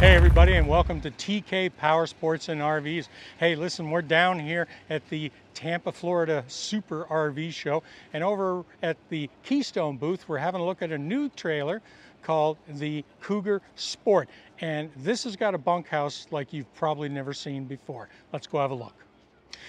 Hey everybody, and welcome to TK Power Sports and RVs. Hey, listen, we're down here at the Tampa, Florida Super RV Show, and over at the Keystone booth, we're having a look at a new trailer called the Cougar Sport. And this has got a bunkhouse like you've probably never seen before. Let's go have a look.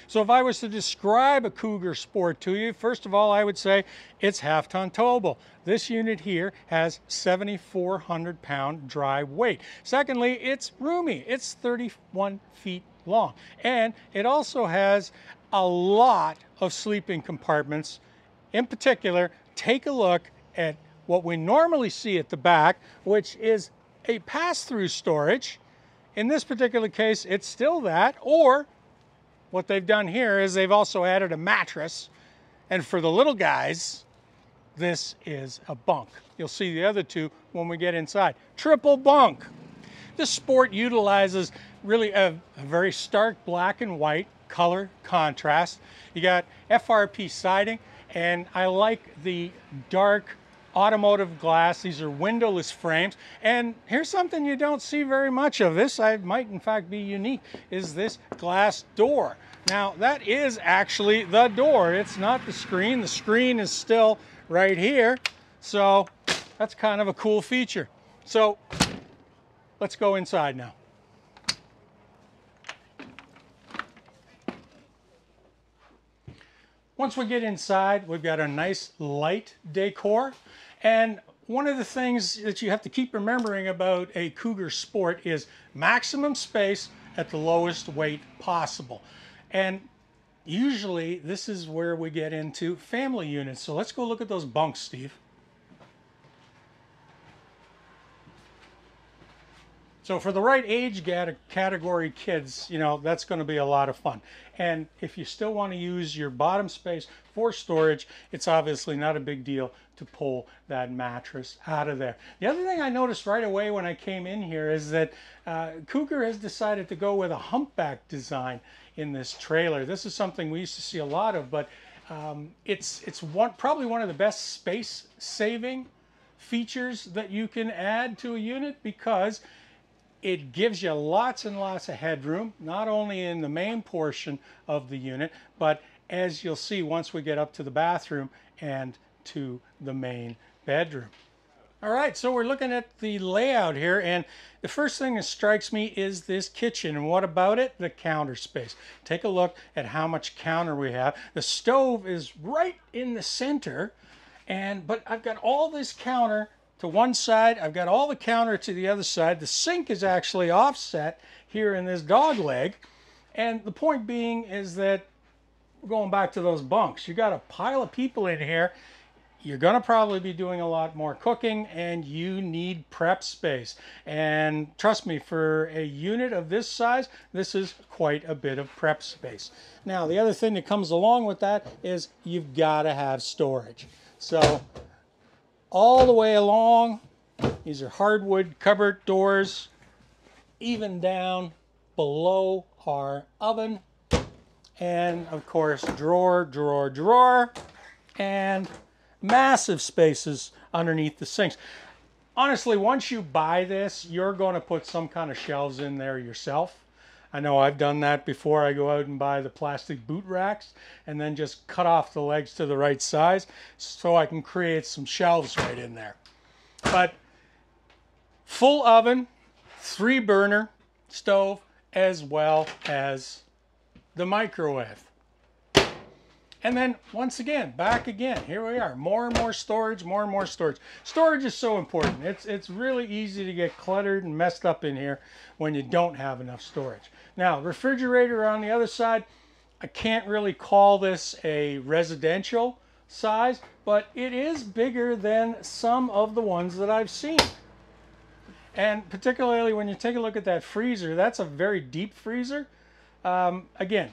So if I was to describe a Cougar Sport to you, first of all, I would say it's half-ton towable. This unit here has 7,400 pound dry weight. Secondly, it's roomy. It's 31 feet long. And it also has a lot of sleeping compartments. In particular, take a look at what we normally see at the back, which is a pass-through storage. In this particular case, it's still that, or what they've done here is they've also added a mattress, and for the little guys, this is a bunk. You'll see the other two when we get inside. Triple bunk. This Sport utilizes really a very stark black and white color contrast. You got FRP siding, and I like the dark automotive glass. These are windowless frames, and here's something you don't see very much of. This might in fact be unique, is this glass door. Now that is actually the door. It's not the screen. The screen is still right here, so that's kind of a cool feature. So let's go inside now. Once we get inside, we've got a nice light decor. And one of the things that you have to keep remembering about a Cougar Sport is maximum space at the lowest weight possible. And usually this is where we get into family units. So let's go look at those bunks, Steve. So for the right age category kids, you know, that's going to be a lot of fun. And if you still want to use your bottom space for storage, it's obviously not a big deal to pull that mattress out of there. The other thing I noticed right away when I came in here is that Cougar has decided to go with a humpback design in this trailer. This is something we used to see a lot of, but it's probably one of the best space-saving features that you can add to a unit, because it gives you lots and lots of headroom, not only in the main portion of the unit, but as you'll see once we get up to the bathroom and to the main bedroom. All right, so we're looking at the layout here, and the first thing that strikes me is this kitchen. And what about it? The counter space. Take a look at how much counter we have. The stove is right in the center, but I've got all this counter to one side, I've got all the counter to the other side. The sink is actually offset here in this dog leg. And the point being is that, going back to those bunks, you got a pile of people in here. You're going to probably be doing a lot more cooking, and you need prep space. And trust me, for a unit of this size, this is quite a bit of prep space. Now, the other thing that comes along with that is you've got to have storage. So all the way along, these are hardwood cupboard doors, even down below our oven, and of course drawer, drawer, drawer, and massive spaces underneath the sinks. Honestly, once you buy this, you're going to put some kind of shelves in there yourself. I know I've done that before. I go out and buy the plastic boot racks and then just cut off the legs to the right size so I can create some shelves right in there. But full oven, 3-burner stove, as well as the microwave. And then once again, back again, here we are. More and more storage, more and more storage. Storage is so important. It's really easy to get cluttered and messed up in here when you don't have enough storage. Now, refrigerator on the other side, I can't really call this a residential size, but it is bigger than some of the ones that I've seen. And particularly when you take a look at that freezer, that's a very deep freezer. Again,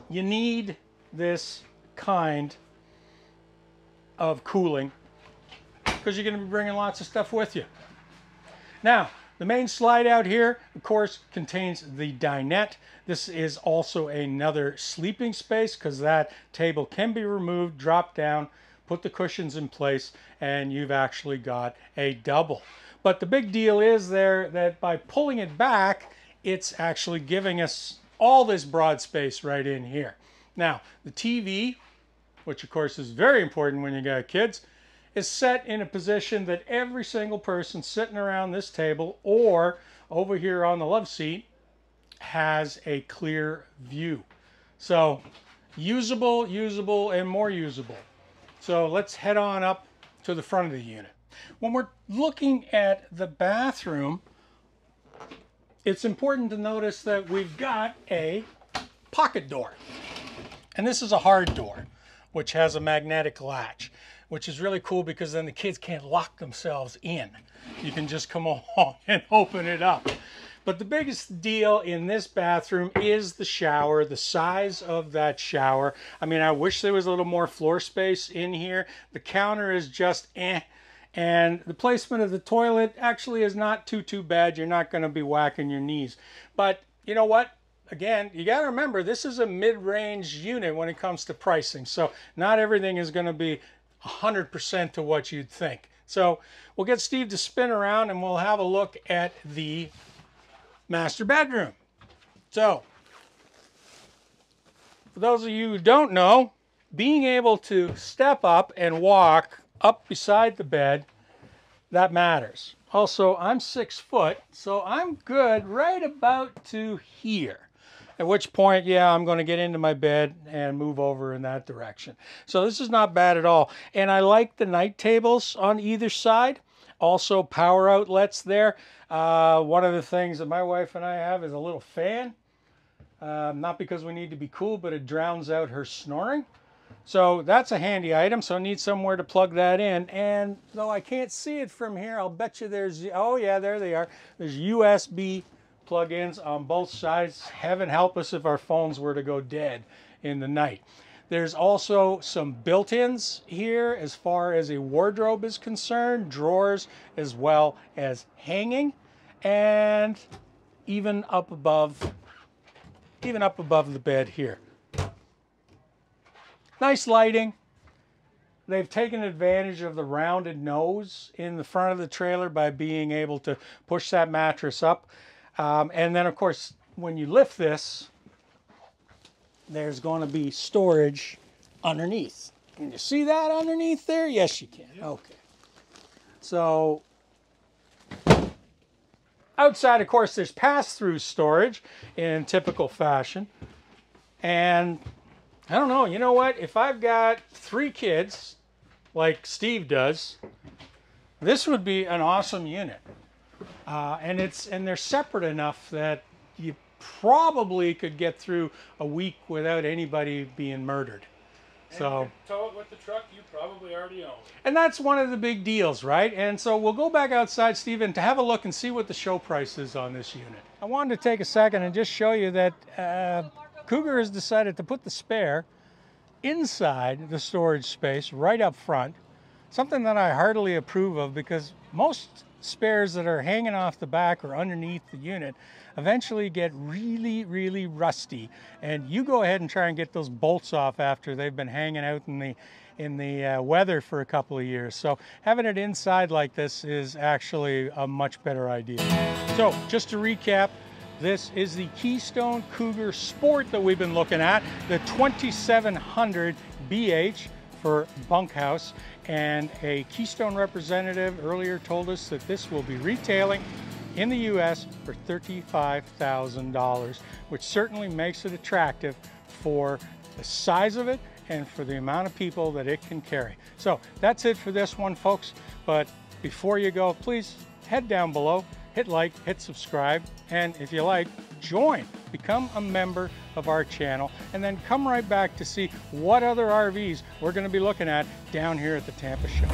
you need this kind of cooling because you're going to be bringing lots of stuff with you. Now, the main slide out here, of course, contains the dinette. This is also another sleeping space because that table can be removed, dropped down, put the cushions in place, and you've actually got a double. But the big deal is there that by pulling it back, it's actually giving us all this broad space right in here. Now, the TV, which of course is very important when you got kids, is set in a position that every single person sitting around this table or over here on the love seat has a clear view. So usable, usable, and more usable. So let's head on up to the front of the unit. When we're looking at the bathroom, it's important to notice that we've got a pocket door. And this is a hard door, which has a magnetic latch, which is really cool because then the kids can't lock themselves in. You can just come along and open it up. But the biggest deal in this bathroom is the shower, the size of that shower. I mean, I wish there was a little more floor space in here. The counter is just eh. And the placement of the toilet actually is not too bad. You're not going to be whacking your knees. But you know what? Again, you got to remember, this is a mid-range unit when it comes to pricing. So not everything is going to be 100% to what you'd think. So we'll get Steve to spin around and we'll have a look at the master bedroom. So for those of you who don't know, being able to step up and walk up beside the bed, that matters. Also, I'm 6 foot, so I'm good right about to here. At which point, yeah, I'm going to get into my bed and move over in that direction. So this is not bad at all. And I like the night tables on either side. Also power outlets there. One of the things that my wife and I have is a little fan. Not because we need to be cool, but it drowns out her snoring. So that's a handy item, so I need somewhere to plug that in. And though I can't see it from here, I'll bet you there's, oh yeah, there they are. There's USB plug-ins on both sides. Heaven help us if our phones were to go dead in the night. There's also some built-ins here as far as a wardrobe is concerned, drawers as well as hanging, and even up above the bed here. Nice lighting. They've taken advantage of the rounded nose in the front of the trailer by being able to push that mattress up. And then, of course, when you lift this, there's going to be storage underneath. Can you see that underneath there? Yes, you can. Okay. So outside, of course, there's pass-through storage in typical fashion. And I don't know, you know what? If I've got 3 kids, like Steve does, this would be an awesome unit. And they're separate enough that you probably could get through a week without anybody being murdered. And so you can tow it with the truck you probably already own. And that's one of the big deals, right? And so we'll go back outside, Stephen, to have a look and see what the show price is on this unit. I wanted to take a second and just show you that Cougar has decided to put the spare inside the storage space right up front. Something that I heartily approve of, because most spares that are hanging off the back or underneath the unit eventually get really rusty, and you go ahead and try and get those bolts off after they've been hanging out in the weather for a couple of years. So having it inside like this is actually a much better idea. So just to recap, this is the Keystone Cougar Sport that we've been looking at, the 2700 BH for bunkhouse, and a Keystone representative earlier told us that this will be retailing in the US for $35,000, which certainly makes it attractive for the size of it and for the amount of people that it can carry. So that's it for this one, folks. But before you go, please head down below, hit like, hit subscribe, and if you like, join, become a member of our channel, and then come right back to see what other RVs we're going to be looking at down here at the Tampa show.